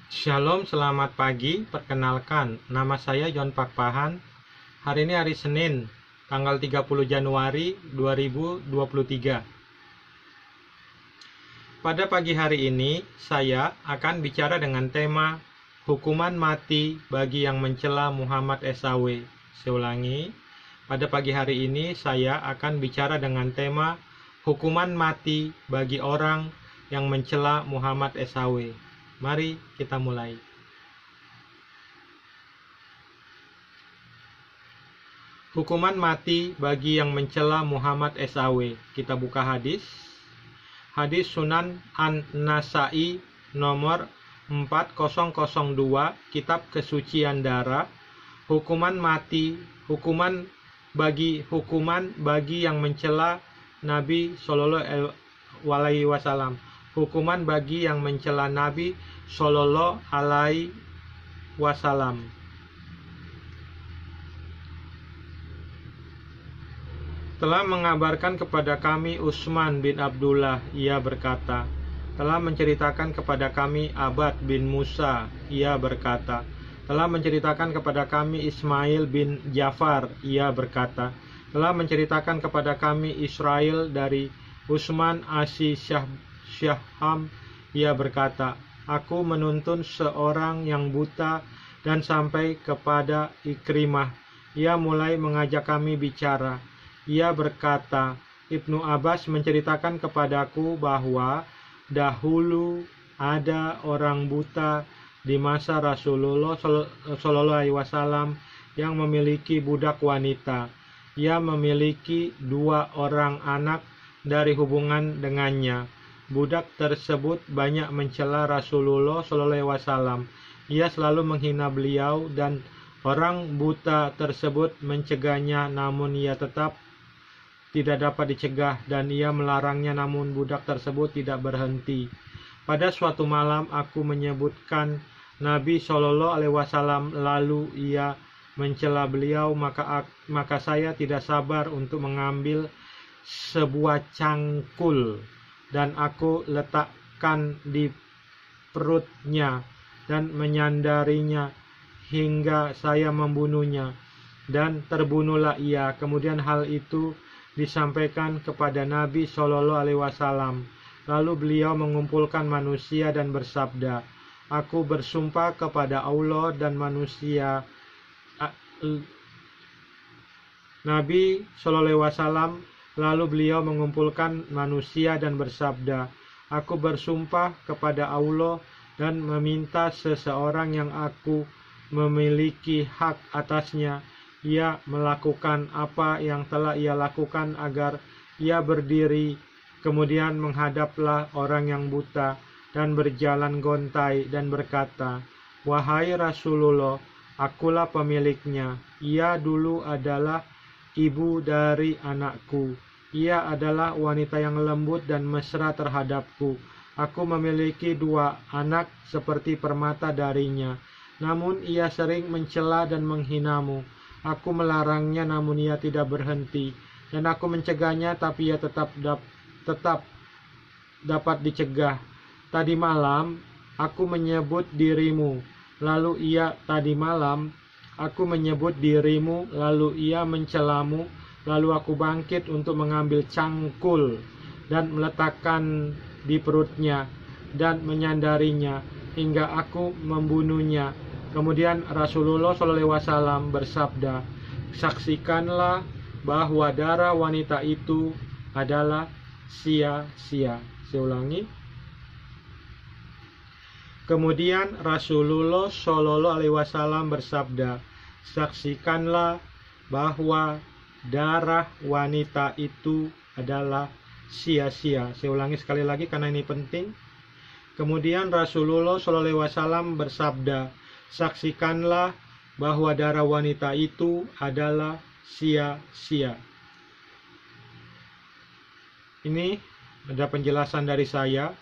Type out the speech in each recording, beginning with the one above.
Shalom, selamat pagi. Perkenalkan, nama saya John Pakpahan. Hari ini hari Senin, tanggal 30 Januari 2023. Pada pagi hari ini, saya akan bicara dengan tema hukuman mati bagi yang mencela Muhammad SAW. Saya ulangi, pada pagi hari ini saya akan bicara dengan tema hukuman mati bagi orang yang mencela Muhammad SAW. Mari kita mulai. Hukuman mati bagi yang mencela Muhammad SAW. Kita buka hadis. Hadis Sunan An-Nasai nomor 4002, Kitab Kesucian Darah. Hukuman mati, hukuman bagi yang mencela Nabi Shallallahu Alaihi Wasallam. Hukuman bagi yang mencela Nabi Shallallahu Alaihi Wasallam. Telah mengabarkan kepada kami Utsman bin Abdullah, ia berkata, telah menceritakan kepada kami Abad bin Musa, ia berkata, telah menceritakan kepada kami Ismail bin Ja'far, ia berkata, telah menceritakan kepada kami Israel dari Utsman Syaham, ia berkata, aku menuntun seorang yang buta dan sampai kepada Ikrimah. Ia mulai mengajak kami bicara. Ia berkata, Ibnu Abbas menceritakan kepadaku bahwa dahulu ada orang buta di masa Rasulullah Shallallahu Alaihi Wasallam yang memiliki budak wanita. Ia memiliki 2 orang anak dari hubungan dengannya. Budak tersebut banyak mencela Rasulullah Shallallahu Alaihi Wasallam. Ia selalu menghina beliau dan orang buta tersebut mencegahnya, namun ia tetap tidak dapat dicegah dan ia melarangnya, namun budak tersebut tidak berhenti. Pada suatu malam aku menyebutkan Nabi Shallallahu Alaihi Wasallam, lalu ia mencela beliau, maka saya tidak sabar untuk mengambil sebuah cangkul dan aku letakkan di perutnya dan menyandarinya hingga saya membunuhnya, dan terbunuhlah ia. Kemudian hal itu disampaikan kepada Nabi Shallallahu Alaihi Wasallam. Lalu beliau mengumpulkan manusia dan bersabda, aku bersumpah kepada Allah dan manusia. Nabi Shallallahu Alaihi Wasallam, lalu beliau mengumpulkan manusia dan bersabda, aku bersumpah kepada Allah dan meminta seseorang yang aku memiliki hak atasnya, ia melakukan apa yang telah ia lakukan agar ia berdiri. Kemudian menghadaplah orang yang buta dan berjalan gontai dan berkata, wahai Rasulullah, akulah pemiliknya. Ia dulu adalah ibu dari anakku. Ia adalah wanita yang lembut dan mesra terhadapku. Aku memiliki 2 anak seperti permata darinya. Namun ia sering mencela dan menghinamu. Aku melarangnya, namun ia tidak berhenti, dan aku mencegahnya, tapi ia tetap dapat dicegah. Tadi malam aku menyebut dirimu, lalu ia mencelamu, lalu aku bangkit untuk mengambil cangkul dan meletakkan di perutnya dan menyandarinya hingga aku membunuhnya. Kemudian Rasulullah SAW bersabda, saksikanlah bahwa darah wanita itu adalah sia-sia. Saya ulangi. Kemudian Rasulullah SAW bersabda, saksikanlah bahwa darah wanita itu adalah sia-sia. Saya ulangi sekali lagi karena ini penting. Kemudian Rasulullah SAW bersabda, saksikanlah bahwa darah wanita itu adalah sia-sia. Ini ada penjelasan dari saya.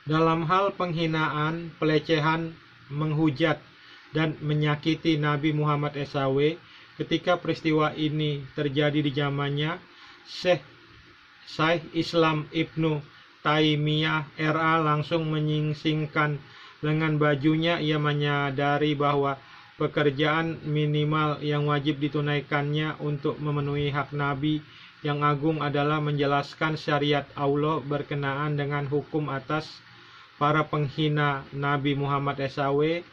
Dalam hal penghinaan, pelecehan, menghujat, dan menyakiti Nabi Muhammad SAW, ketika peristiwa ini terjadi di zamannya, Syekh Islam Ibnu Taimiyah RA langsung menyingsingkan lengan bajunya. Ia menyadari bahwa pekerjaan minimal yang wajib ditunaikannya untuk memenuhi hak Nabi yang agung adalah menjelaskan syariat Allah berkenaan dengan hukum atas para penghina Nabi Muhammad SAW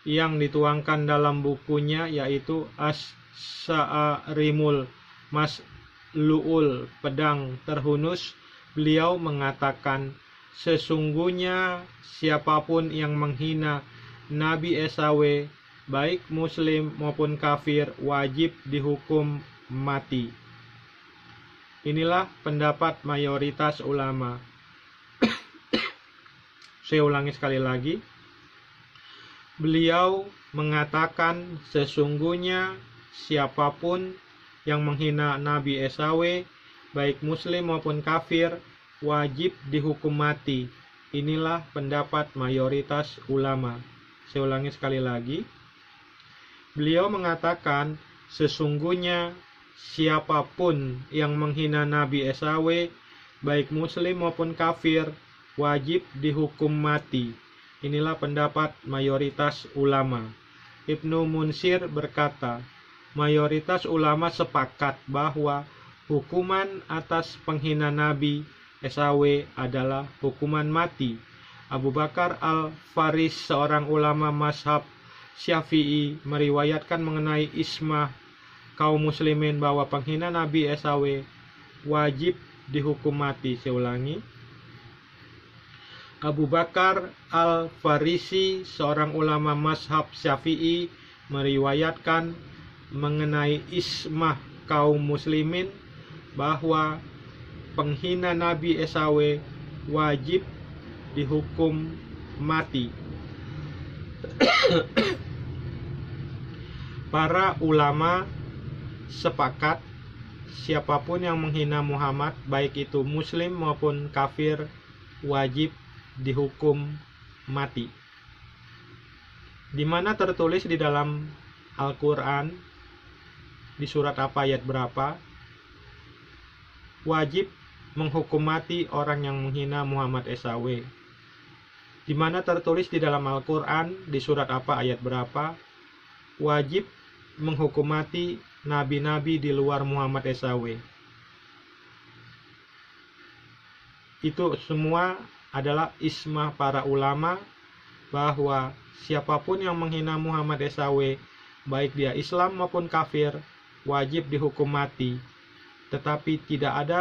yang dituangkan dalam bukunya, yaitu As-Sa'arimul Maslu'ul, pedang terhunus. Beliau mengatakan, sesungguhnya siapapun yang menghina Nabi SAW, baik muslim maupun kafir, wajib dihukum mati. Inilah pendapat mayoritas ulama. Saya ulangi sekali lagi. Beliau mengatakan, sesungguhnya siapapun yang menghina Nabi SAW, baik muslim maupun kafir, wajib dihukum mati. Inilah pendapat mayoritas ulama. Saya ulangi sekali lagi. Beliau mengatakan, sesungguhnya siapapun yang menghina Nabi SAW, baik muslim maupun kafir, wajib dihukum mati. Inilah pendapat mayoritas ulama. Ibnu Munsir berkata, mayoritas ulama sepakat bahwa hukuman atas penghina Nabi SAW adalah hukuman mati. Abu Bakar Al-Faris, seorang ulama mazhab Syafi'i, meriwayatkan mengenai ismah kaum muslimin bahwa penghina Nabi SAW wajib dihukum mati. Saya ulangi. Abu Bakar Al-Farisi, seorang ulama mazhab Syafi'i, meriwayatkan mengenai ismah kaum muslimin bahwa penghina Nabi SAW wajib dihukum mati. Para ulama sepakat siapapun yang menghina Muhammad, baik itu muslim maupun kafir, wajib dihukum mati. Di mana tertulis di dalam Al-Quran, di surat apa, ayat berapa, wajib menghukum mati orang yang menghina Muhammad SAW. Di mana tertulis di dalam Al-Quran, di surat apa, ayat berapa, wajib menghukum mati nabi-nabi di luar Muhammad SAW. Itu semua adalah ismah para ulama bahwa siapapun yang menghina Muhammad SAW, baik dia Islam maupun kafir, wajib dihukum mati. Tetapi tidak ada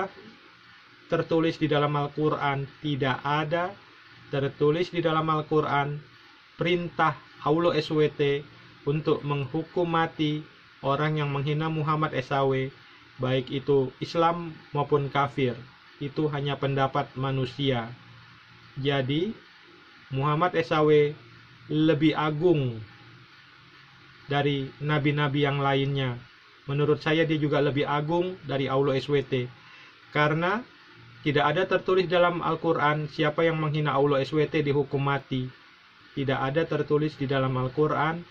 tertulis di dalam Al-Quran, tidak ada tertulis di dalam Al-Quran perintah Allah SWT untuk menghukum mati orang yang menghina Muhammad SAW, baik itu Islam maupun kafir. Itu hanya pendapat manusia. Jadi Muhammad SAW lebih agung dari nabi-nabi yang lainnya. Menurut saya dia juga lebih agung dari Allah SWT, karena tidak ada tertulis dalam Al-Quran siapa yang menghina Allah SWT dihukum mati. Tidak ada tertulis di dalam Al-Quran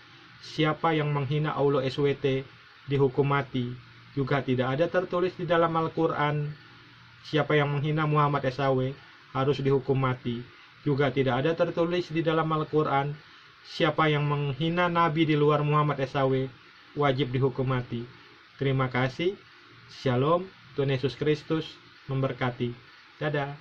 siapa yang menghina Allah SWT dihukum mati. Juga tidak ada tertulis di dalam Al-Quran siapa yang menghina Muhammad SAW harus dihukum mati. Juga tidak ada tertulis di dalam Al-Quran siapa yang menghina Nabi di luar Muhammad SAW wajib dihukum mati. Terima kasih. Shalom. Tuhan Yesus Kristus memberkati. Dadah.